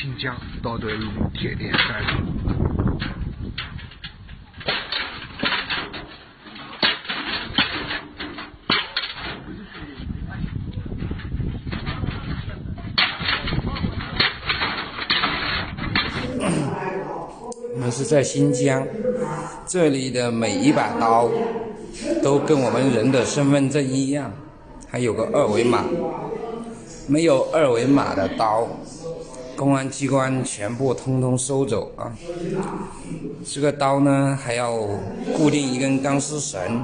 新疆道德路铁店3。我们是在新疆，这里的每一把刀都跟我们人的身份证一样，还有个2维码。没有2维码的刀，公安机关全部通通收走啊！这个刀呢，还要固定一根钢丝绳，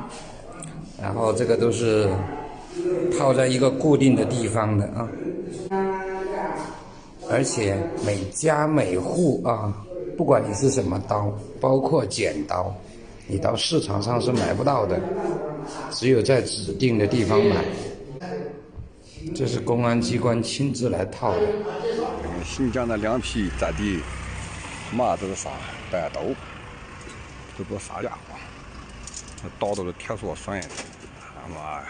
然后这个都是套在一个固定的地方的啊。而且每家每户啊，不管你是什么刀，包括剪刀，你到市场上是买不到的，只有在指定的地方买。这是公安机关亲自来套的。新疆的两批战地，嘛子啥带刀，这不啥家伙，那刀都是铁索拴的，他妈呀！